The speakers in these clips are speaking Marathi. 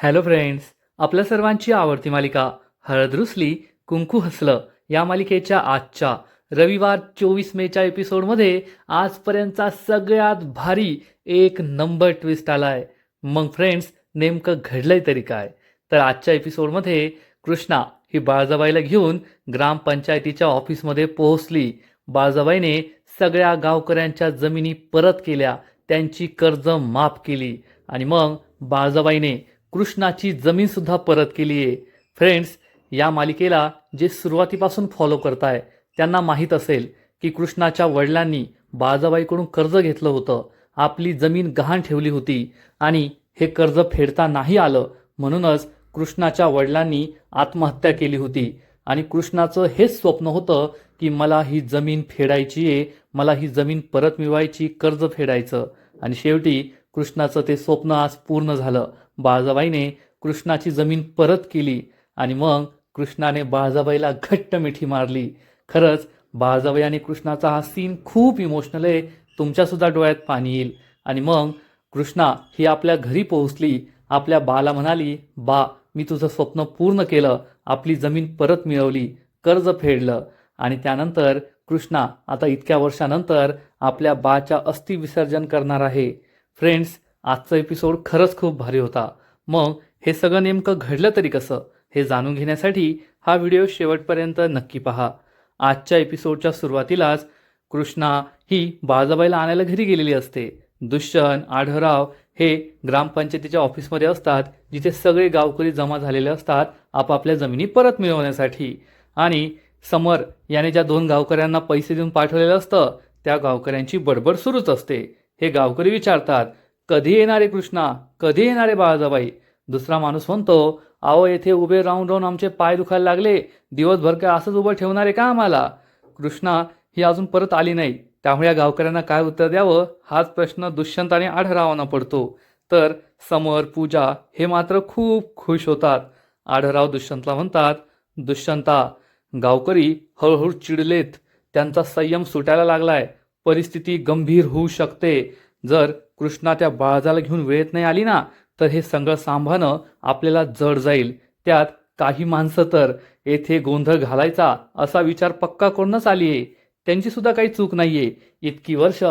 हॅलो फ्रेंड्स, आपल्या सर्वांची आवडती मालिका हळद रुसली कुंकू हसलं या मालिकेच्या आजच्या रविवार 24 मेच्या एपिसोडमध्ये आजपर्यंतचा सगळ्यात भारी एक नंबर ट्विस्ट आलाय. मग फ्रेंड्स, नेमकं घडलंय तरी काय? तर आजच्या एपिसोडमध्ये कृष्णा ही बाळजाबाईला घेऊन ग्रामपंचायतीच्या ऑफिसमध्ये पोहोचली. बाळजाबाईने सगळ्या गावकऱ्यांच्या जमिनी परत केल्या, त्यांची कर्ज माफ केली आणि मग बाळजाबाईने कृष्णाची जमीन सुद्धा परत केली आहे. फ्रेंड्स, या मालिकेला जे सुरुवातीपासून फॉलो करताय त्यांना माहीत असेल की कृष्णाच्या वडिलांनी बाळजाबाईकडून कर्ज घेतलं होतं, आपली जमीन गहाण ठेवली होती आणि हे कर्ज फेडता नाही आलं म्हणूनच कृष्णाच्या वडिलांनी आत्महत्या केली होती. आणि कृष्णाचं हेच स्वप्न होतं की मला ही जमीन फेडायची आहे, मला ही जमीन परत मिळवायची, कर्ज फेडायचं. आणि शेवटी कृष्णाचं ते स्वप्न आज पूर्ण झालं. बाळजाबाईने कृष्णाची जमीन परत केली आणि मग कृष्णाने बाळजाबाईला घट्ट मिठी मारली. खरंच बाळजाबाई आणि कृष्णाचा हा सीन खूप इमोशनल आहे, तुमच्यासुद्धा डोळ्यात पाणी येईल. आणि मग कृष्णा ही आपल्या घरी पोहोचली, आपल्या बाला म्हणाली, बा मी तुझं स्वप्न पूर्ण केलं, आपली जमीन परत मिळवली, कर्ज फेडलं. आणि त्यानंतर कृष्णा आता इतक्या वर्षानंतर आपल्या बाच्या अस्थि विसर्जन करणार आहे. फ्रेंड्स, आजचा एपिसोड खरंच खूप भारी होता. मग हे सगळं नेमकं घडलं तरी कसं हे जाणून घेण्यासाठी हा व्हिडिओ शेवटपर्यंत नक्की पहा. आजच्या एपिसोडच्या सुरुवातीलाच कृष्णा ही बाळजाबाईला आणायला घरी गेलेली असते. दुष्यंत, आढळराव हे ग्रामपंचायतीच्या ऑफिसमध्ये असतात, जिथे सगळे गावकरी जमा झालेले असतात आपापल्या जमिनी परत मिळवण्यासाठी. आणि समर याने ज्या 2 गावकऱ्यांना पैसे देऊन पाठवलेलं असतं त्या गावकऱ्यांची बडबड सुरूच असते. हे गावकरी विचारतात, कधी येणारे कृष्णा, कधी येणारे बाळजाबाई? दुसरा माणूस म्हणतो, अहो येथे उभे राहून राहून आमचे पाय दुखायला लागले, दिवसभर काय असंच उभं ठेवणारे का आम्हाला? कृष्णा ही अजून परत आली नाही, त्यामुळे या गावकऱ्यांना काय उत्तर द्यावं हाच प्रश्न दुष्यंत आणि आढळरावांना पडतो. तर समर, पूजा हे मात्र खूप खुश होतात. आढळराव दुष्यंतला म्हणतात, दुष्यंता, गावकरी हळूहळू चिडलेत, त्यांचा संयम सुटायला लागलाय, परिस्थिती गंभीर होऊ शकते. जर कृष्णा त्या बाळाला घेऊन वेळेत नाही आली ना तर हे सगळं सांभाळणं आपल्याला जड जाईल. त्यात काही माणसं तर येथे गोंधळ घालायचा असा विचार पक्का करूनच आली आहे. त्यांची सुद्धा काही चूक नाहीये. इतकी वर्ष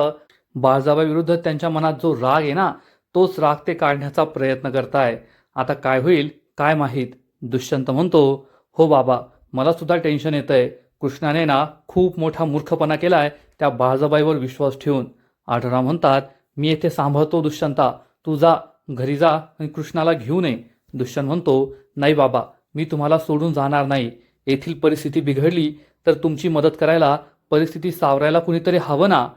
बाळजाबाई विरुद्ध त्यांच्या मनात जो राग आहे ना, तोच राग ते काढण्याचा प्रयत्न करताय. आता काय होईल काय माहीत. दुष्यंत म्हणतो, हो बाबा, मला सुद्धा टेन्शन येतंय. कृष्णाने ना खूप मोठा मूर्खपणा केलाय त्या बाळजाबाईवर विश्वास ठेवून. आढळराव म्हणतात, मी येथे सांभाळतो दुष्यंता, तू जा घरी जा आणि कृष्णाला घेऊन ये. दुष्यंत म्हणतो, नाही बाबा, मी तुम्हाला सोडून जाणार नाही. येथील परिस्थिती बिघडली तर तुमची मदत करायला, परिस्थिती सावरायला कुणीतरी हवं ना.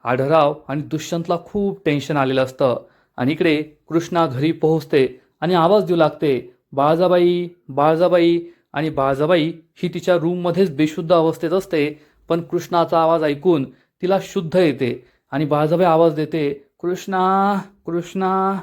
आढळराव आणि दुष्यंतला खूप टेन्शन आलेलं असतं. आणि इकडे कृष्णा घरी पोहोचते आणि आवाज देऊ लागते, बाळजाबाई, बाळजाबाई. आणि बाळजाबाई ही तिच्या रूममध्येच बेशुद्ध अवस्थेत असते, पण कृष्णाचा आवाज ऐकून तिला शुद्ध येते आणि बाळजाबाई आवाज देते, कृष्णा, कृष्णा.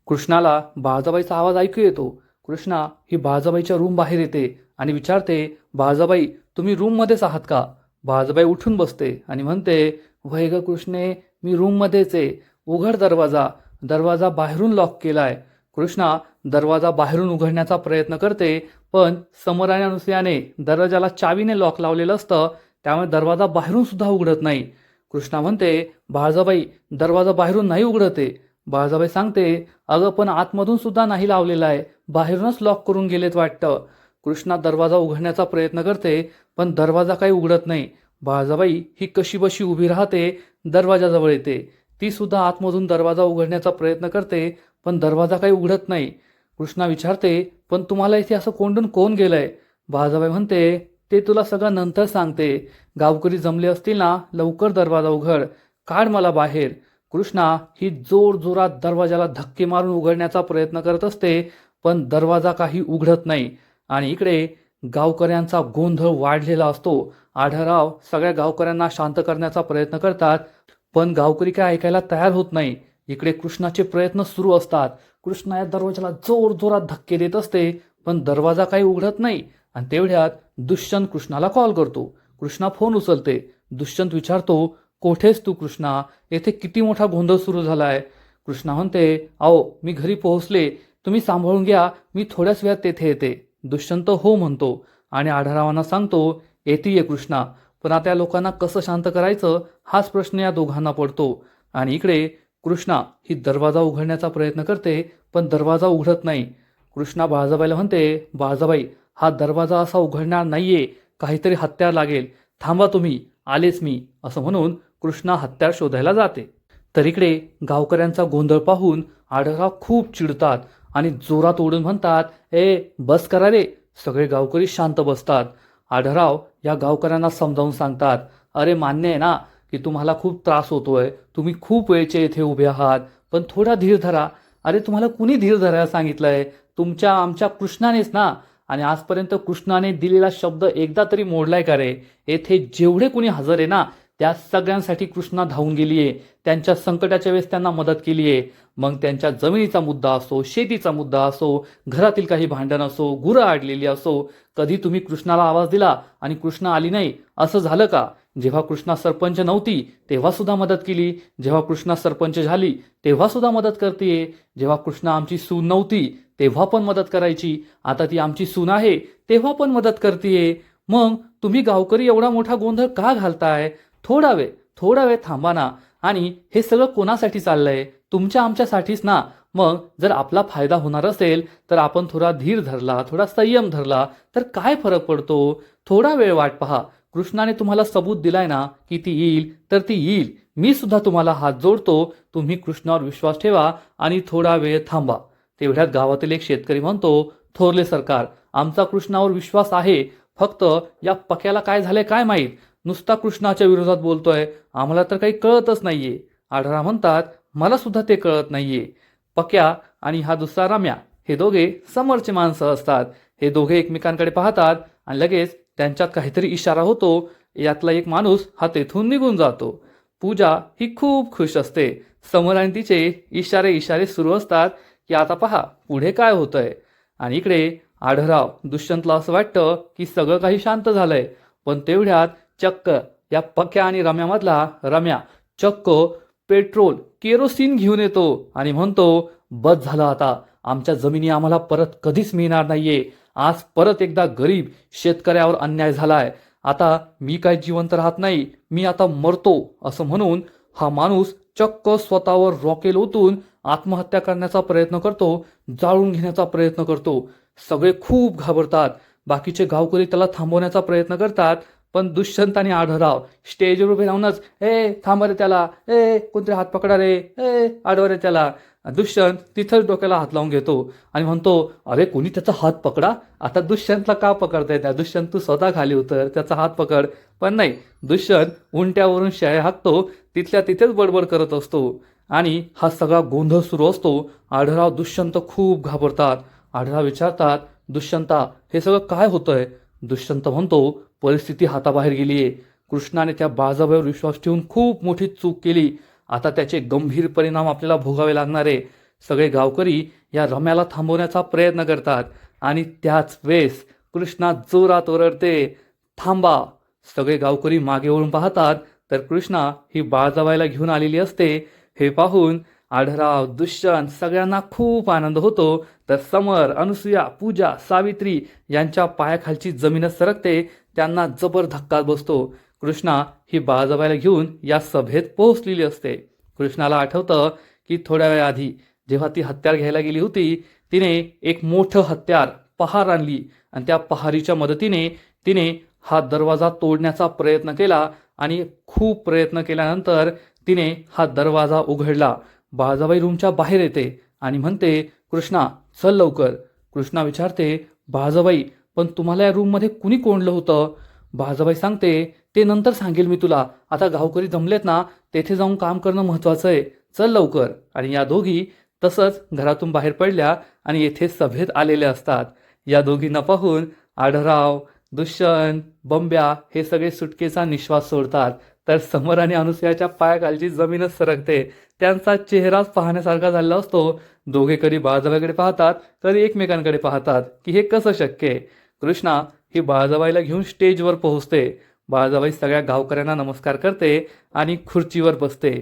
कृष्णाला बाळजाबाईचा आवाज ऐकू येतो. कृष्णा ही बाळजाबाईच्या रूम बाहेर येते आणि विचारते, बाळजाबाई तुम्ही रूममध्येच आहात का? बाळजाबाई उठून बसते आणि म्हणते, वय ग कृष्णे, मी रूममध्येच आहे, उघड दरवाजा, दरवाजा बाहेरून लॉक केलाय. कृष्णा दरवाजा बाहेरून उघडण्याचा प्रयत्न करते, पण समर आणि अनुसयाने दरवाजाला चावीने लॉक लावलेलं असतं, त्यामुळे दरवाजा बाहेरून सुद्धा उघडत नाही. कृष्णा म्हणते, बाळजाबाई दरवाजा बाहेरून नाही उघडते. बाळजाबाई सांगते, अगं पण आतमधून सुद्धा नाही लावलेला आहे, बाहेरूनच लॉक करून गेलेत वाटतं. कृष्णा दरवाजा उघडण्याचा प्रयत्न करते, पण दरवाजा काही उघडत नाही. बाळजाबाई ही कशीबशी उभी राहते, दरवाजाजवळ येते. ती सुद्धा आतमधून दरवाजा उघडण्याचा प्रयत्न करते, पण दरवाजा काही उघडत नाही. कृष्णा विचारते, पण तुम्हाला इथे असं कोंडून कोण गेलंय? बाळजाबाई म्हणते, ते तुला सगळं नंतर सांगते. गावकरी जमले असतील ना, लवकर दरवाजा उघड, काढ मला बाहेर. कृष्णा ही जोर जोरात दरवाजाला धक्के मारून उघडण्याचा प्रयत्न करत असते, पण दरवाजा काही उघडत नाही. आणि इकडे गावकऱ्यांचा गोंधळ वाढलेला असतो. आढळराव सगळ्या गावकऱ्यांना शांत करण्याचा प्रयत्न करतात, पण गावकरी काय ऐकायला तयार होत नाही. इकडे कृष्णाचे प्रयत्न सुरू असतात. कृष्णा या दरवाजाला जोर जोरात धक्के देत असते, पण दरवाजा काही उघडत नाही. आणि तेवढ्यात दुष्यंत कृष्णाला कॉल करतो. कृष्णा फोन उचलते. दुष्यंत विचारतो, कोठेस तू कृष्णा, येथे किती मोठा गोंधळ सुरू झालाय? कृष्णा म्हणते, अहो मी घरी पोहोचले, तुम्ही सांभाळून घ्या, मी थोड्याच वेळात तेथे येते. दुष्यंत हो म्हणतो आणि आढळरावांना सांगतो, येतीये कृष्णा. पण आता या लोकांना कसं शांत करायचं हाच प्रश्न या दोघांना पडतो. आणि इकडे कृष्णा ही दरवाजा उघडण्याचा प्रयत्न करते, पण दरवाजा उघडत नाही. कृष्णा बाळजाबाईला म्हणते, बाळजाबाई हा दरवाजा असा उघडणार नाहीये, काहीतरी हत्यार लागेल, थांबा तुम्ही, आलेच मी, असं म्हणून कृष्णा हत्यार शोधायला जाते. तर इकडे गावकऱ्यांचा गोंधळ पाहून आढळराव खूप चिडतात आणि जोरात ओढून म्हणतात, ए बस करा रे. सगळे गावकरी शांत बसतात. आढळराव या गावकऱ्यांना समजावून सांगतात, अरे मान्य आहे ना की तुम्हाला खूप त्रास होतोय, तुम्ही खूप वेळचे इथे उभे आहात, पण थोडा धीर धरा. अरे तुम्हाला कुणी धीर धरायला सांगितलंय? तुमच्या आमच्या कृष्णानेच ना. आणि आजपर्यंत कृष्णाने दिलेला शब्द एकदा तरी मोडलाय का रे? येथे जेवढे कुणी हजर आहे ना त्या सगळ्यांसाठी कृष्णा धावून गेलीये, त्यांच्या संकटाच्या वेळेस त्यांना मदत केलीये. मग त्यांच्या जमिनीचा मुद्दा असो, शेतीचा मुद्दा असो, घरातील काही भांडण असो, गुरं आडलेली असो, कधी तुम्ही कृष्णाला आवाज दिला आणि कृष्णा आली नाही असं झालं का? जेव्हा कृष्णा सरपंच नव्हती तेव्हा सुद्धा मदत केली, जेव्हा कृष्णा सरपंच झाली तेव्हा सुद्धा मदत करतेय, जेव्हा कृष्णा आमची सून नव्हती तेव्हा पण मदत करायची, आता ती आमची सून आहे तेव्हा पण मदत करतेय. मग तुम्ही गावकरी एवढा मोठा गोंधळ का घालताय? थोडा वेळ थांबा ना. आणि हे सगळं कोणासाठी चाललंय? तुमच्या आमच्यासाठीच ना. मग जर आपला फायदा होणार असेल तर आपण थोडा धीर धरला, थोडा संयम धरला तर काय फरक पडतो? थोडा वेळ वाट पहा. कृष्णाने तुम्हाला सबूत दिलाय ना की ती येईल तर ती येईल. मी सुद्धा तुम्हाला हात जोडतो, तुम्ही कृष्णावर विश्वास ठेवा आणि थोडा वेळ थांबा. तेवढ्यात गावातील एक शेतकरी म्हणतो, थोरले सरकार, आमचा कृष्णावर विश्वास आहे, फक्त या पक्याला काय झालंय काय माहीत, नुसता कृष्णाच्या विरोधात बोलतोय, आम्हाला तर काही कळतच नाहीये. आढळराव म्हणतात, मला सुद्धा ते कळत नाहीये. पक्या आणि हा दुसरा रम्या हे दोघे समोरचे माणसं असतात. हे दोघे एकमेकांकडे पाहतात आणि लगेच त्यांच्यात काहीतरी इशारा होतो. यातला एक माणूस हा तेथून निघून जातो. पूजा ही खूप खुश असते. समोर आणि तिचे इशारे सुरू असतात की आता पहा पुढे काय होतंय. आणि इकडे आढळराव दुष्यंतला असं वाटतं की सगळं काही शांत झालंय, पण तेवढ्यात चक्क या पक्या आणि रम्यामधला रम्या चक्क पेट्रोल केरोसिन घेऊन येतो आणि म्हणतो, बस झालं आता, आमच्या जमिनी आम्हाला परत कधीच मिळणार नाहीये. आज परत एकदा गरीब शेतकऱ्यावर अन्याय झालाय. आता मी काय जिवंत राहत नाही, मी आता मरतो, असं म्हणून हा माणूस चक्क स्वतःवर रॉकेल ओतून आत्महत्या करण्याचा प्रयत्न करतो, जाळून घेण्याचा प्रयत्न करतो. सगळे खूप घाबरतात. बाकीचे गावकरी त्याला थांबवण्याचा प्रयत्न करतात, पण दुष्यंत आणि आढळराव स्टेजवर उभे राहूनच, ए थांबा रे त्याला, ए कोणतरी हात पकडा रे, ए आडवा रे त्याला. दुष्यंत तिथंच डोक्याला हात लावून घेतो आणि म्हणतो, अरे कोणी त्याचा हात पकडा. आता दुष्यंतला का पकडताय? त्या दुष्यंत तू स्वतः खाली उतर, त्याचा हात पकड. पण नाही, दुष्यंत उंट्यावरून शाळे हाकतो, तिथल्या तिथेच बडबड करत असतो आणि हा सगळा गोंधळ सुरू असतो. आढळराव दुष्यंत खूप घाबरतात. आढळराव विचारतात, दुष्यंता हे सगळं काय होतंय? दुष्यंत म्हणतो, परिस्थिती हाताबाहेर गेलीये. कृष्णाने त्या बाळजाबाईवर विश्वास ठेवून खूप मोठी चूक केली. आता त्याचे गंभीर परिणाम आपल्याला भोगावे लागणार आहे. सगळे गावकरी या रम्याला थांबवण्याचा प्रयत्न करतात आणि त्याच वेळेस कृष्णा जोरात ओरडते, थांबा. सगळे गावकरी मागे वळून पाहतात तर कृष्णा ही बाळजाबाईला घेऊन आलेली असते. हे पाहून आढळराव, दुष्यंत सगळ्यांना खूप आनंद होतो. तर समर, अनुसूया, पूजा, सावित्री यांच्या पायाखालची जमीनच सरकते. त्यांना जबर धक्का बसतो. कृष्णा ही बाळजाबाईला घेऊन या सभेत पोहोचलेली असते. कृष्णाला आठवतं की थोड्या वेळाआधी जेव्हा ती हत्यार घ्यायला गेली होती, तिने एक मोठं हत्यार पहार आणली आणि त्या पहारीच्या मदतीने तिने हा दरवाजा तोडण्याचा प्रयत्न केला आणि खूप प्रयत्न केल्यानंतर तिने हा दरवाजा उघडला. बाळजाबाई रूमच्या बाहेर येते आणि म्हणते, कृष्णा चल लवकर. कृष्णा विचारते, बाळजाबाई पण तुम्हाला या रूममध्ये कुणी कोंडलं होतं? बाळजाबाई सांगते, ते नंतर सांगेल मी तुला, आता गावकरी जमलेत ना, तेथे जाऊन काम करणं महत्वाचं आहे, चल लवकर. आणि या दोघी तसंच घरातून बाहेर पडल्या आणि येथे सभेत आलेल्या असतात. या दोघींना पाहून आढळराव, दुष्यंत, बंब्या हे सगळे सुटकेचा निश्वास सोडतात. तर समर आणि अनुसयाच्या पायाखालची जमीनच सरकते. त्यांचा चेहराच पाहण्यासारखा झालेला असतो. दोघे कधी बाळजाबाईकडे पाहतात, कधी एकमेकांकडे पाहतात की हे कसं शक्य आहे. कृष्णा ही बाळजाबाईला घेऊन स्टेजवर पोहोचते. बाळजाबाई सगळ्या गावकऱ्यांना नमस्कार करते आणि खुर्चीवर बसते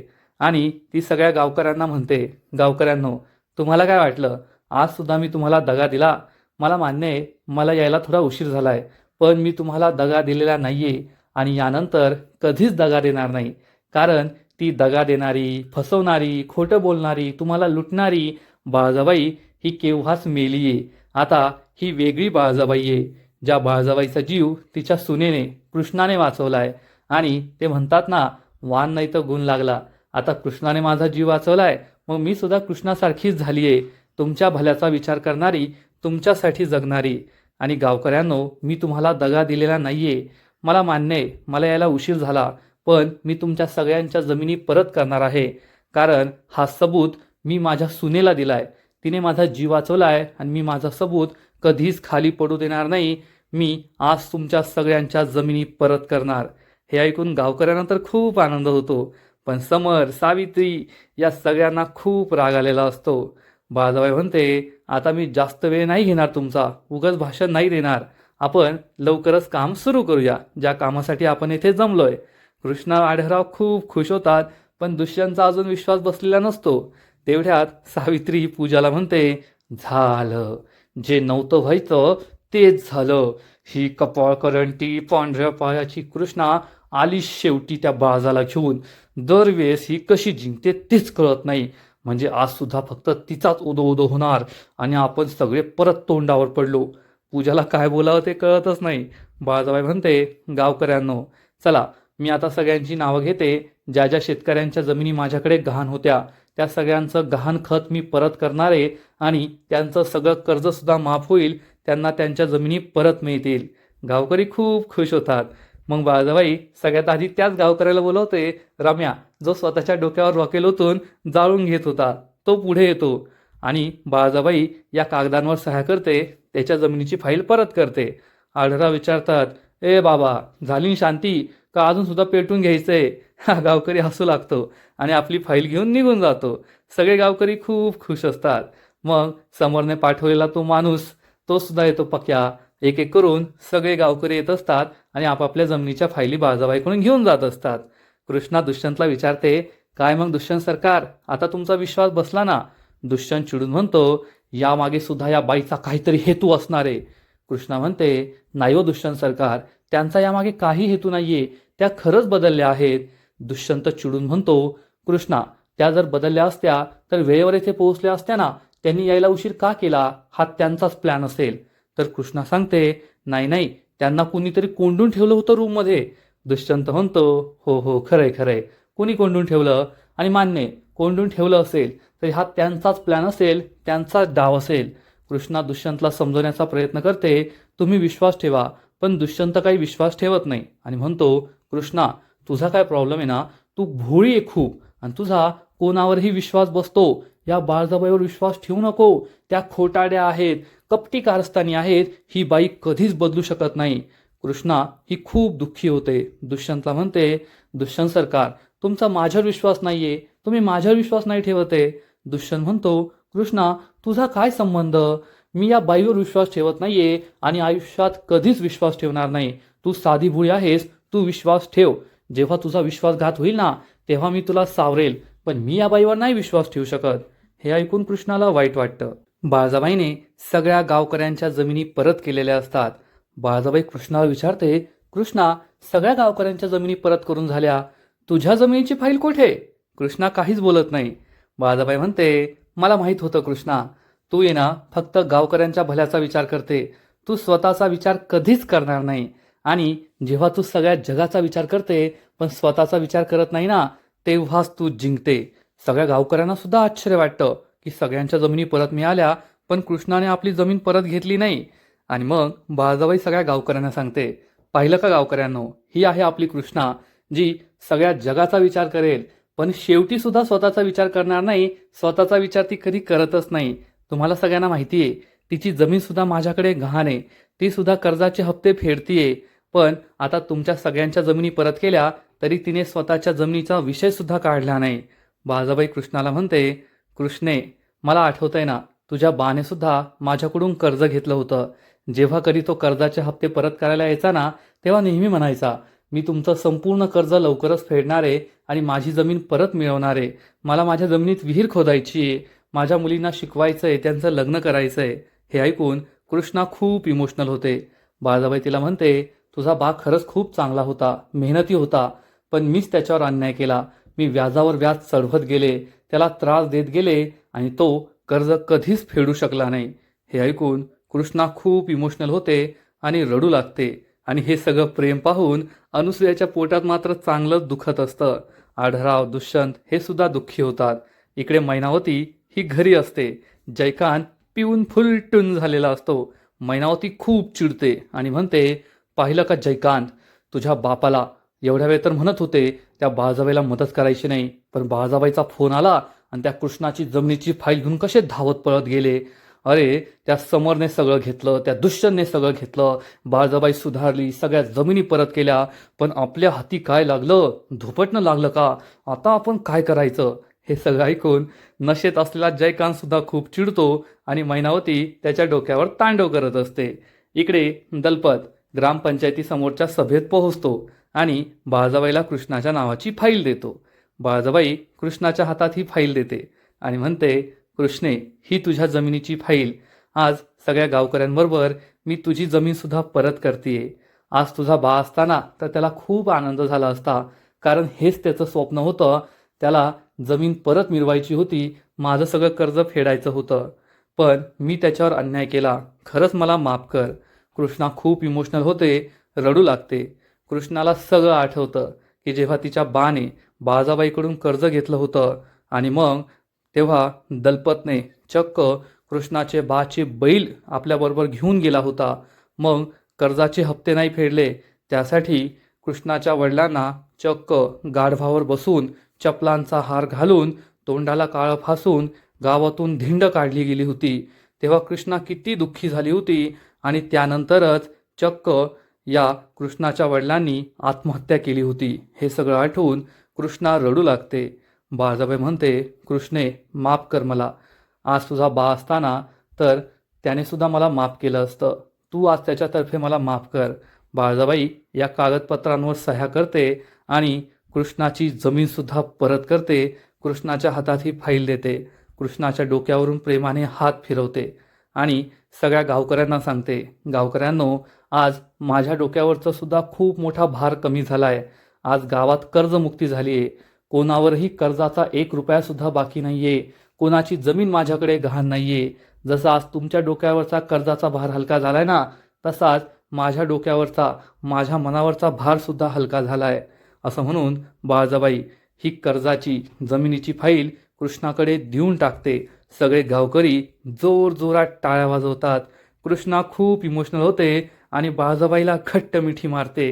आणि ती सगळ्या गावकऱ्यांना म्हणते, गावकऱ्यांनो तुम्हाला काय वाटलं? आज सुद्धा मी तुम्हाला दगा दिला. मला मान्य आहे, मला यायला थोडा उशीर झाला आहे, पण मी तुम्हाला दगा दिलेला नाही आहे आणि यानंतर कधीच दगा देणार नाही. कारण ती दगा देणारी, फसवणारी, खोटं बोलणारी, तुम्हाला लुटणारी बाळजाबाई ही केव्हाच मेली आहे. आता ही वेगळी बाळजाबाई आहे, ज्या बाळजाबाईचा जीव तिच्या सुनेने, कृष्णाने वाचवला आहे. आणि ते म्हणतात ना, वान नाही तर गुण लागला. आता कृष्णाने माझा जीव वाचवलाय, मग मी सुद्धा कृष्णासारखीच झाली आहे, तुमच्या भल्याचा विचार करणारी, तुमच्यासाठी जगणारी. आणि गावकऱ्यांनो, मी तुम्हाला दगा दिलेला नाहीये. मला मान्य आहे, मला यायला उशीर झाला, पण मी तुमच्या सगळ्यांच्या जमिनी परत करणार आहे. कारण हा सबूत मी माझ्या सुनेला दिलाय, तिने माझा जीव वाचवलाय आणि मी माझा सबूत कधीच खाली पडू देणार नाही. मी आज तुमच्या सगळ्यांच्या जमिनी परत करणार. हे ऐकून गावकऱ्यांना तर खूप आनंद होतो, पण समर, सावित्री या सगळ्यांना खूप राग आलेला असतो. बाळजाबाई म्हणते, आता मी जास्त वेळ नाही घेणार तुमचा, उगाच भाषण नाही देणार. आपण लवकरच काम सुरू करूया, ज्या कामासाठी आपण येथे जमलोय. कृष्णा आढळराव खूप खुश होतात, पण दुष्यंतचा अजून विश्वास बसलेला नसतो. तेवढ्यात सावित्री पूजाला म्हणते, झालं, जे नव्हतं व्हायचं तेच झालं. ही कपाळकरंटी पांढऱ्या पायाची कृष्णा आली शेवटी त्या बाळाला घेऊन. दरवेळेस ही कशी जिंकते तेच कळत नाही. म्हणजे आज सुद्धा फक्त तिचाच उदो उदो होणार आणि आपण सगळे परत तोंडावर पडलो. पूजाला काय बोलावं ते कळतच नाही. बाळाबाई म्हणते, गावकऱ्यांनो चला, मी आता सगळ्यांची नावं घेते. ज्या ज्या शेतकऱ्यांच्या जमिनी माझ्याकडे गहाण होत्या, त्या सगळ्यांचं गहाण खत मी परत करणार आहे आणि त्यांचं सगळं कर्ज सुद्धा माफ होईल. त्यांना त्यांच्या जमिनी परत मिळतील. गावकरी खूप खुश होतात. मग बाळाबाई सगळ्यात आधी त्याच गावकऱ्याला बोलवते, रम्या, जो स्वतःच्या डोक्यावर रॉकेल ओतून जाळून घेत होता, तो पुढे येतो. आणि बाळाबाई या कागदांवर सह्या करते, त्याच्या जमिनीची फाईल परत करते. आढळराव विचारतात, ए बाबा, झाली शांती का अजून सुद्धा पेटून घ्यायचंय? हा गावकरी हसू लागतो आणि आपली फाईल घेऊन निघून जातो. सगळे गावकरी खूप खुश असतात. मग समोरने पाठवलेला तो माणूस, तो सुद्धा येतो पक्या. एक एक करून सगळे गावकरी येत असतात आणि आपापल्या जमिनीच्या फायली बाळजाबाईकडून घेऊन जात असतात. कृष्णा दुष्यंतला विचारते, काय मग दुष्यंत सरकार, आता तुमचा विश्वास बसला ना? दुष्यंत चिडून म्हणतो, यामागे सुद्धा या बाईचा काहीतरी हेतू असणार आहे. कृष्णा म्हणते, नाही हो दुष्यंत सरकार, त्यांचा यामागे काही हेतू नाहीये, त्या खरंच बदलल्या आहेत. दुष्यंत चिडून म्हणतो, कृष्णा, त्या जर बदलल्या असत्या तर वेळेवर येथे पोहोचल्या असत्या ना. त्यांनी यायला उशीर का केला? हा त्यांचाच प्लॅन असेल. तर कृष्णा सांगते, नाही नाही, त्यांना कुणीतरी कोंडून ठेवलं होतं रूममध्ये. दुष्यंत म्हणतो, हो हो, खरंय खरंय, कुणी कोंडून ठेवलं आणि मान्य, कोंडून ठेवलं असेल तरी हा त्यांचाच प्लॅन असेल, त्यांचाच डाव असेल. कृष्णा दुष्यंतला समजवण्याचा प्रयत्न करते, तुम्ही विश्वास ठेवा. पण दुष्यंत काही विश्वास ठेवत नाही आणि म्हणतो, कृष्णा, तुझा काय प्रॉब्लेम आहे ना, तू भोळी आहे खूप आणि तुझा कोणावरही विश्वास बसतो. या बाळजाबाईवर विश्वास ठेवू नको, त्या खोटाड्या आहेत, कपटी कारस्थानी आहेत, ही बाई कधीच बदलू शकत नाही. कृष्णा ही खूप दुःखी होते. दुष्यंतला म्हणते, दुष्यंत सरकार, तुमचा माझ्यावर विश्वास नाहीये, तुम्ही माझ्यावर विश्वास नाही ठेवते. दुष्यंत म्हणतो, कृष्णा, तुझा काय संबंध? मी या बाईवर विश्वास ठेवत नाहीये आणि आयुष्यात कधीच विश्वास ठेवणार नाही. तू साधी भुळी आहेस, तू विश्वास ठेव. जेव्हा तुझा विश्वासघात होईल ना, तेव्हा मी तुला सावरेल, पण मी या बाईवर नाही विश्वास ठेवू शकत. हे ऐकून कृष्णाला वाईट वाटतं. बाळजाबाईने सगळ्या गावकऱ्यांच्या जमिनी परत केलेल्या असतात. बाळजाबाई कृष्णाला विचारते, कृष्णा, सगळ्या गावकऱ्यांच्या जमिनी परत करून झाल्या, तुझ्या जमिनीची फाईल कुठे? कृष्णा काहीच बोलत नाही. बाळजाबाई म्हणते, मला माहीत होतं कृष्णा, तू ये ना फक्त गावकऱ्यांच्या भल्याचा विचार करते, तू स्वतःचा विचार कधीच करणार नाही. आणि जेव्हा तू सगळ्या जगाचा विचार करते पण स्वतःचा विचार करत नाही ना, तेव्हाच तू जिंकते. सगळ्या गावकऱ्यांना सुद्धा आश्चर्य वाटतं की सगळ्यांच्या जमिनी परत मिळाल्या पण कृष्णाने आपली जमीन परत घेतली नाही. आणि मग बाळजाबाई सगळ्या गावकऱ्यांना सांगते, पाहिलं का गावकऱ्यांनो, ही आहे आपली कृष्णा, जी सगळ्या जगाचा विचार करेल पण शेवटी सुद्धा स्वतःचा विचार करणार नाही. स्वतःचा विचार ती कधी करतच नाही. तुम्हाला सगळ्यांना माहिती आहे, तिची जमीन सुद्धा माझ्याकडे गहाण आहे, ती सुद्धा कर्जाचे हप्ते फेडतीये. पण आता तुमच्या सगळ्यांच्या जमिनी परत केल्या तरी तिने स्वतःच्या जमिनीचा विषय सुद्धा काढला नाही. बाळजाबाई कृष्णाला म्हणते, कृष्णे, मला आठवतंय ना, तुझ्या बाने सुद्धा माझ्याकडून कर्ज घेतलं होतं. जेव्हा कधी तो कर्जाचे हप्ते परत करायला यायचा ना, तेव्हा नेहमी म्हणायचा, मी तुमचं संपूर्ण कर्ज लवकरच फेडणार आहे आणि माझी जमीन परत मिळवणार आहे. मला माझ्या जमिनीत विहीर खोदायची आहे, माझ्या मुलींना शिकवायचंय, त्यांचं लग्न करायचंय. हे ऐकून कृष्णा खूप इमोशनल होते. बाळजाबाई तिला म्हणते, तुझा बा खरंच खूप चांगला होता, मेहनती होता, पण मीच त्याच्यावर अन्याय केला. मी व्याजावर व्याज चढवत गेले, त्याला त्रास देत गेले आणि तो कर्ज कधीच फेडू शकला नाही. हे ऐकून कृष्णा खूप इमोशनल होते आणि रडू लागते. आणि हे सगळं प्रेम पाहून अनुसूयाच्या पोटात मात्र चांगलंच दुखत असतं. आढराव, दुष्यंत हे सुद्धा दुःखी होतात. इकडे मैनावती ही घरी असते. जयकांत पिऊन फुलटून झालेला असतो. मैनावती खूप चिडते आणि म्हणते, पाहिलं का जयकांत, तुझ्या बापाला एवढ्या वेळ तर म्हणत होते त्या बाळजाबाईला मदत करायची नाही, पण बाळजाबाईचा फोन आला आणि त्या कृष्णाची जमिनीची फाईल घेऊन कसे धावत पळत गेले. अरे, त्या समरने सगळं घेतलं, त्या दुष्यंतने सगळं घेतलं, बाळजाबाई सुधारली, सगळ्या जमिनी परत केल्या, पण आपल्या हाती काय लागलं, धुपटणं लागलं का. आता आपण काय करायचं. हे सगळं ऐकून नशेत असलेला जयकांत सुद्धा खूप चिडतो आणि मैनावती त्याच्या डोक्यावर तांडव करत असते. इकडे दलपत ग्रामपंचायतीसमोरच्या सभेत पोहोचतो आणि बाळजाबाईला कृष्णाच्या नावाची फाईल देतो. बाळजाबाई कृष्णाच्या हातात ही फाईल देते आणि म्हणते, कृष्णे, ही तुझ्या जमिनीची फाईल. आज सगळ्या गावकऱ्यांबरोबर मी तुझी जमीन सुद्धा परत करतेय. आज तुझा बा असताना तर त्याला खूप आनंद झाला असता, कारण हेच त्याचं स्वप्न होतं. त्याला जमीन परत मिळवायची होती, माझं सगळं कर्ज फेडायचं होतं, पण मी त्याच्यावर अन्याय केला. खरंच मला माफ कर. कृष्णा खूप इमोशनल होते, रडू लागते. कृष्णाला सगळं आठवतं की जेव्हा तिच्या बाने बाळजाबाईकडून कर्ज घेतलं होतं आणि मग तेव्हा दलपतने चक्क कृष्णाचे बाचे बैल आपल्याबरोबर घेऊन गेला होता. मग कर्जाचे हप्ते नाही फेडले, त्यासाठी कृष्णाच्या वडिलांना चक्क गाढवावर बसून चपलांचा हार घालून तोंडाला काळं फासून गावातून धिंड काढली गेली होती. तेव्हा कृष्णा किती दुःखी झाली होती आणि त्यानंतरच चक्क या कृष्णाच्या वडिलांनी आत्महत्या केली होती. हे सगळं आठवून कृष्णा रडू लागते. बाळजाबाई म्हणते, कृष्णे, माफ कर मला. आज तुझा बा असताना तर त्याने सुद्धा मला माफ केलं असतं. तू आज त्याच्यातर्फे मला माफ कर. बाळजाबाई या कागदपत्रांवर सह्या करते आणि कृष्णाची जमीनसुद्धा परत करते. कृष्णाच्या हातात ही फाईल देते. कृष्णाच्या डोक्यावरून प्रेमाने हात फिरवते आणि सगळ्या गावकऱ्यांना सांगते, गावकऱ्यांनो, आज माझ्या डोक्यावरचा सुद्धा खूप मोठा भार कमी झालाय. आज गावात कर्जमुक्ती झाली आहे. कोणावरही कर्जाचा 1 रुपया सुद्धा बाकी नाहीये. कोणाची जमीन माझ्याकडे गहाण नाहीये. जसा आज तुमच्या डोक्यावरचा कर्जाचा भार हलका झालाय ना, तसाच माझ्या डोक्यावरचा, माझ्या मनावरचा भार सुद्धा हलका झालाय. असं म्हणून बाळजाबाई ही कर्जाची जमिनीची फाईल कृष्णाकडे देऊन टाकते. सगळे गावकरी जोर जोरात टाळ्या वाजवतात. कृष्णा खूप इमोशनल होते आणि बाळजाबाईला घट्ट मिठी मारते.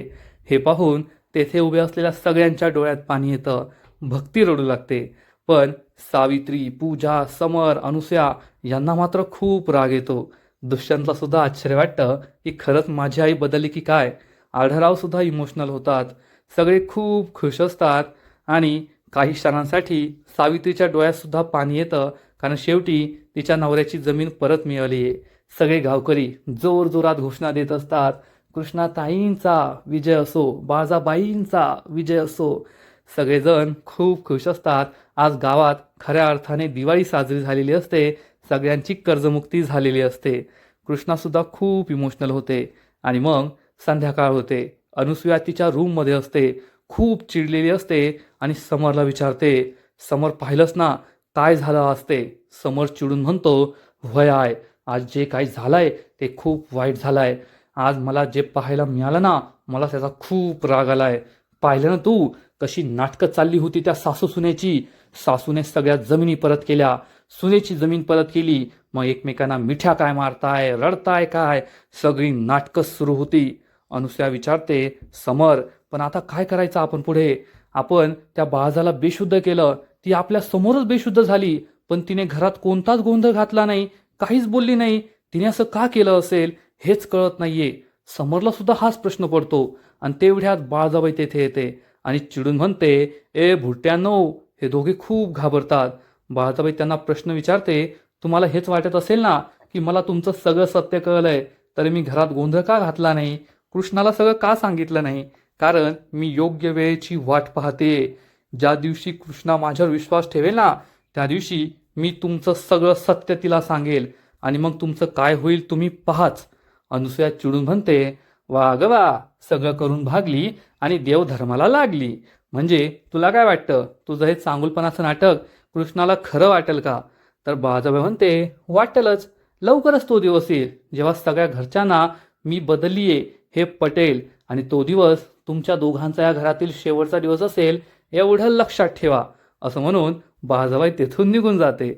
हे पाहून तेथे उभे असलेल्या सगळ्यांच्या डोळ्यात पाणी येतं. भक्ती रडू लागते. पण सावित्री, पूजा, समर, अनुसूया यांना मात्र खूप राग येतो. दुष्यंतला सुद्धा आश्चर्य वाटतं की खरंच माझी आई बदलली की काय. आढराव सुद्धा इमोशनल होतात. सगळे खूप खुश असतात आणि काही क्षणांसाठी सावित्रीच्या डोळ्यात सुद्धा पाणी येतं, कारण शेवटी तिच्या नवऱ्याची जमीन परत मिळाली आहे. सगळे गावकरी जोर जोरात घोषणा देत असतात, कृष्णाताईंचा विजय असो, बाळजाबाईंचा विजय असो. सगळेजण खूप खुश असतात. आज गावात खऱ्या अर्थाने दिवाळी साजरी झालेली असते. सगळ्यांची कर्जमुक्ती झालेली असते. कृष्णासुद्धा खूप इमोशनल होते आणि मग संध्याकाळ होते. अनुसूया तिच्या रूममध्ये असते, खूप चिडलेली असते आणि समरला विचारते, समर, पाहिलंस ना काय झालं असते. समर चिडून म्हणतो, वय आहे, आज जे काही झालंय ते खूप वाईट झालंय. आज मला जे पाहायला मिळालं ना, मला त्याचा खूप राग आलाय. पाहिलं ना तू, कशी नाटकं चालली होती त्या सासू सुनेची. सासूने सगळ्या जमिनी परत केल्या, सुनेची जमीन परत केली, मग एकमेकांना मिठ्या काय मारताय, रडताय काय, सगळी नाटकं सुरू होती. अनुसूया विचारते, समर, पण आता काय करायचं आपण पुढे. आपण त्या बाळाला बेशुद्ध केलं, ती आपल्या समोरच बेशुद्ध झाली, पण तिने घरात कोणताच गोंधळ घातला नाही, काहीच बोलली नाही. तिने असं का केलं असेल हेच कळत नाहीये. समरला सुद्धा हाच प्रश्न पडतो आणि तेवढ्यात बाळजाबाई तेथे येते आणि चिडून म्हणते, ए भुट्ट्यांनो, हे दोघे खूप घाबरतात. बाळजाबाई त्यांना प्रश्न विचारते, तुम्हाला हेच वाटत असेल ना की मला तुमचं सगळं सत्य कळलंय, तरी मी घरात गोंधळ का घातला नाही, कृष्णाला सगळं का सांगितलं नाही. कारण मी योग्य वेळेची वाट पाहते. ज्या दिवशी कृष्णा माझ्यावर विश्वास ठेवेल ना, त्या दिवशी मी तुमचं सगळं सत्य तिला सांगेल आणि मग तुमचं काय होईल तुम्ही पाहाच. अनुसूया चिडून म्हणते, वा ग वा, सगळं करून भागली आणि देवधर्माला लागली. म्हणजे तुला काय वाटतं, तुझं हे चांगुलपणाचं नाटक कृष्णाला खरं वाटेल का? तर बाळासाहेब म्हणते, वाटेलच. लवकरच तो दिवस येईल जेव्हा सगळ्या घरच्यांना मी बदललीये हे पटेल आणि तो दिवस तुमच्या दोघांचा या घरातील शेवटचा दिवस असेल एवढं लक्षात ठेवा. असं म्हणून बाळासाहेब तेथून निघून जाते.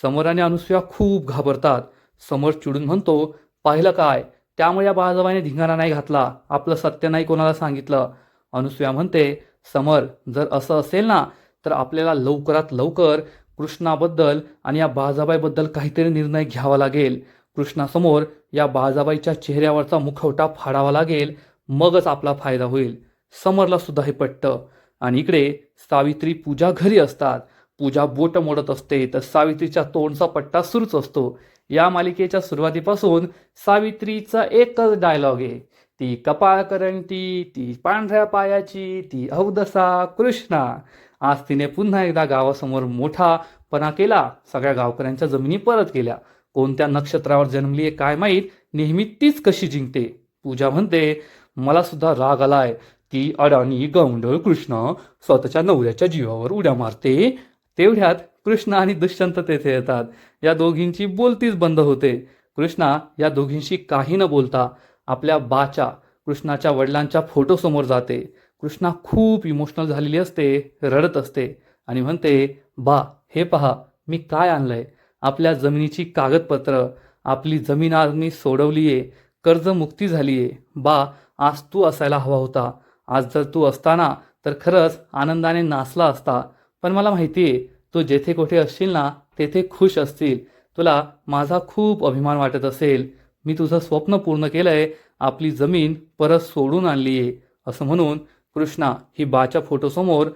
समर आणि अनुसूया खूप घाबरतात. समर चिडून म्हणतो, पाहिलं काय, त्यामुळे या बाळासाहेबाने धिंगाणा नाही घातला, आपलं सत्य नाही कोणाला सांगितलं. अनुसूया म्हणते, समर, जर असं असेल ना तर आपल्याला लवकरात लवकर कृष्णाबद्दल आणि या बाळासाहेबाबद्दल काहीतरी निर्णय घ्यावा लागेल. कृष्णासमोर या बाळासाहेबाच्या चेहऱ्यावरचा मुखवटा फाडावा लागेल, मगच आपला फायदा होईल. समरला सुद्धा हे पटतं. आणि इकडे सावित्री पूजा घरी असतात. पूजा बोट मोडत असते तर सावित्रीच्या तोंडचा पट्टा सुरूच असतो. या मालिकेच्या सुरुवातीपासून सावित्रीचा एकच डायलॉग आहे, ती कपाळ करंटी, ती पांढऱ्या पायाची, ती अवदसा कृष्णा. आज तिने पुन्हा एकदा गावासमोर मोठापणा केला, सगळ्या गावकऱ्यांच्या जमिनी परत केल्या. कोणत्या नक्षत्रावर जन्मलीये काय माहीत, नेहमी तीच कशी जिंकते. पूजा म्हणते, मला सुद्धा राग आलाय, ती अडाणी गौंडळ कृष्ण स्वतःच्या नवऱ्याच्या जीवावर उड्या मारते. तेवढ्यात कृष्णा आणि दुष्यंत तेथे येतात. या दोघींची बोलतीच बंद होते. कृष्णा या दोघींशी काही न बोलता आपल्या बाच्या, कृष्णाच्या वडिलांच्या फोटोसमोर जाते. कृष्णा खूप इमोशनल झालेली असते, रडत असते आणि म्हणते, बा, हे पहा मी काय आणलंय, आपल्या जमिनीची कागदपत्र. आपली जमीन आज मी सोडवलीये, कर्जमुक्ती झालीये. बा, आज तू असायला हवा होता. आज जर तू असताना तर खरंच आनंदाने नाचला असता. पण मला माहितीये तू जेथे कुठे असशील ना तेथे खुश असतील. तुला माझा खूप अभिमान वाटत असेल. मी तुझं स्वप्न पूर्ण केलंय, आपली जमीन परत सोडून आणलीये. असं म्हणून कृष्णा ही बाच्या फोटोसमोर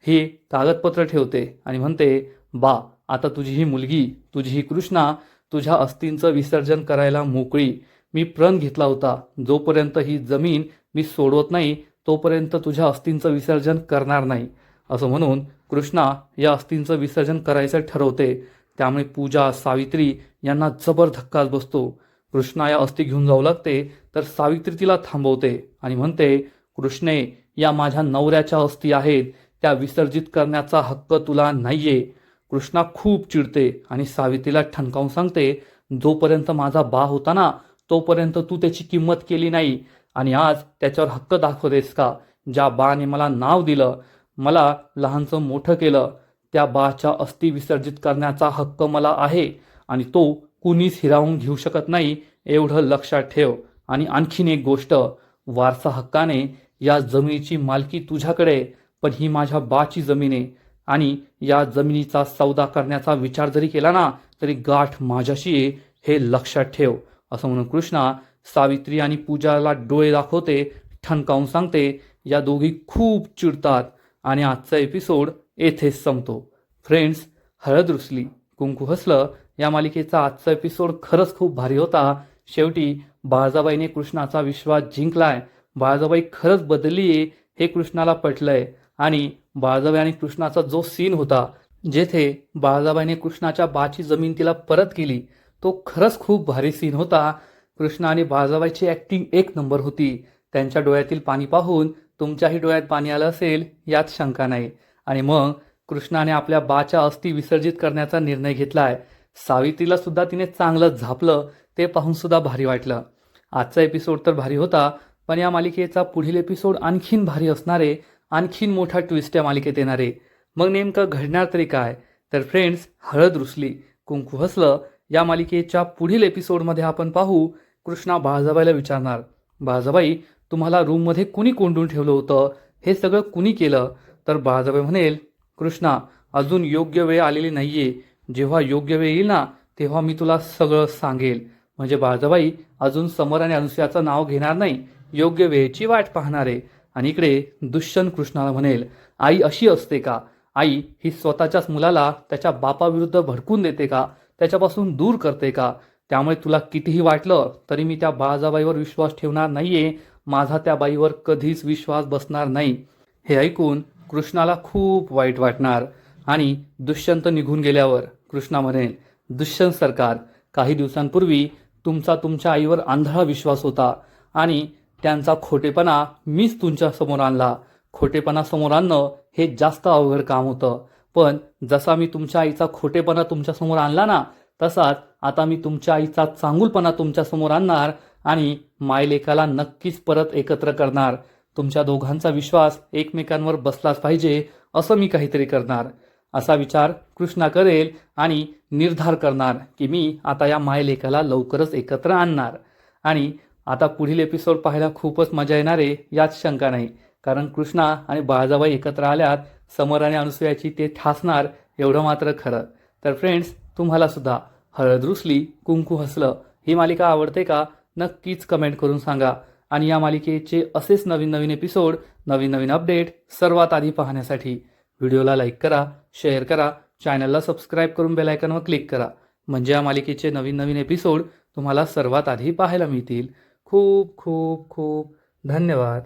ही कागदपत्र ठेवते आणि म्हणते, बा, आता तुझी ही मुलगी, तुझी ही कृष्णा तुझ्या अस्थींचं विसर्जन करायला मोकळी. मी प्रण घेतला होता, जोपर्यंत ही जमीन मी सोडवत नाही तोपर्यंत तुझ्या अस्थींचं विसर्जन करणार नाही. असं म्हणून कृष्णा या अस्थींचं विसर्जन करायचं ठरवते. त्यामुळे पूजा, सावित्री यांना जबर धक्काच बसतो. कृष्णा या अस्थी घेऊन जाऊ लागते तर सावित्री तिला थांबवते आणि म्हणते, कृष्णे, या माझ्या नवऱ्याच्या अस्थी आहेत, त्या विसर्जित करण्याचा हक्क तुला नाहीये. कृष्णा खूप चिडते आणि सावित्रीला ठणकावून सांगते, जोपर्यंत माझा बा होता ना तोपर्यंत तू त्याची किंमत केली नाही आणि आज त्याच्यावर हक्क दाखवतेस का? ज्या बाने मला नाव दिलं, मला लहानचं मोठं केलं, त्या बाच्या अस्थी विसर्जित करण्याचा हक्क मला आहे आणि तो कुणीच हिरावून घेऊ शकत नाही, एवढं लक्षात ठेव. आणि आणखीन एक गोष्ट, वारसा हक्काने या जमिनीची मालकी तुझ्याकडे, पण ही माझ्या बाची जमीन आहे आणि या जमिनीचा सौदा करण्याचा विचार जरी केला ना तरी गाठ माझ्याशी आहे, हे लक्षात ठेव. असं म्हणून कृष्णा सावित्री आणि पूजाला डोळे दाखवते, ठणकावून सांगते. या दोघी खूप चिडतात आणि आजचा एपिसोड येथेच संपतो. फ्रेंड्स, हळद रुसली कुंकू हसलं या मालिकेचा आजचा एपिसोड खरंच खूप भारी होता. शेवटी बाळजाबाईने कृष्णाचा विश्वास जिंकलाय. बाळजाबाई खरंच बदललीये हे कृष्णाला पटलंय. आणि बाळजाबाई आणि कृष्णाचा जो सीन होता, जेथे बाळजाबाईने कृष्णाच्या बाची जमीन तिला परत केली, तो खरंच खूप भारी सीन होता. कृष्णा आणि बाळजाबाईची ॲक्टिंग एक नंबर होती. त्यांच्या डोळ्यातील पाणी पाहून तुमच्याही डोळ्यात पाणी आलं असेल यात शंका नाही. आणि मग कृष्णाने आपल्या बाच्या अस्थी विसर्जित करण्याचा निर्णय घेतलाय. सावित्रीला सुद्धा तिने चांगलं झापलं, ते पाहून सुद्धा भारी वाटलं. आजचा एपिसोड तर भारी होता, पण या मालिकेचा पुढील एपिसोड आणखीन भारी असणारे, आणखीन मोठा ट्विस्ट या मालिकेत येणारे. मग नेमकं घडणार तरी काय? तर फ्रेंड्स, हळद रुसली कुंकू हसलं या मालिकेच्या पुढील एपिसोडमध्ये आपण पाहू, कृष्णा बाळजाबाईला विचारणार, बाळजाबाई, तुम्हाला रूममध्ये कुणी कोंडून ठेवलं होतं, हे सगळं कुणी केलं? तर बाळजाबाई म्हणेल, कृष्णा, अजून योग्य वेळ आलेली नाहीये. जेव्हा योग्य वेळ येईल ना तेव्हा मी तुला सगळं सांगेल. म्हणजे बाळजाबाई अजून समर आणि अनुसूयाचं नाव घेणार नाही, योग्य वेळेची वाट पाहणार आहे. आणि इकडे दुष्यंत कृष्णाला म्हणेल, आई अशी असते का? आई ही स्वतःच्याच मुलाला त्याच्या बापाविरुद्ध भडकून देते का? त्याच्यापासून दूर करते का? त्यामुळे तुला कितीही वाटलं तरी मी त्या बाळजाबाईवर विश्वास ठेवणार नाहीये. माझा त्या बाईवर कधीच विश्वास बसणार नाही. हे ऐकून कृष्णाला खूप वाईट वाटणार आणि दुष्यंत निघून गेल्यावर कृष्णा म्हणेल, दुष्यंत सरकार, काही दिवसांपूर्वी तुमचा तुमच्या आईवर आंधळा विश्वास होता आणि त्यांचा खोटेपणा मीच तुमच्या समोर आणला. खोटेपणा समोर आणणं हे जास्त अवघड काम होतं, पण जसा मी तुमच्या आईचा खोटेपणा तुमच्या समोर आणला ना, तसाच आता मी तुमच्या आईचा चांगुलपणा तुमच्या समोर आणणार आणि मायलेकाला नक्कीच परत एकत्र करणार. तुमच्या दोघांचा विश्वास एकमेकांवर बसलाच पाहिजे असं मी काहीतरी करणार. असा विचार कृष्णा करेल आणि निर्धार करणार की मी आता या मायलेकाला लवकरच एकत्र आणणार. आणि आता पुढील एपिसोड पाहायला खूपच मजा येणार आहे यात शंका नाही, कारण कृष्णा आणि बाळजाबाई एकत्र आल्यात समर आणि अनुसूयाची ते ठासणार एवढं मात्र खरं. तर फ्रेंड्स, तुम्हाला सुद्धा हळद रुसली कुंकू हसलं ही मालिका आवडते का? नक्कीच कमेंट करून सांगा. आणि या मालिकेचे असेच नवीन नवीन एपिसोड, नवीन नवीन अपडेट सर्वात आधी पाहण्यासाठी व्हिडिओला लाईक करा, शेअर करा, चॅनलला सबस्क्राईब करून बेल आयकॉनवर क्लिक करा, म्हणजे या मालिकेचे नवीन नवीन एपिसोड तुम्हाला सर्वात आधी पाहायला मिळतील. खूप खूप खूप धन्यवाद.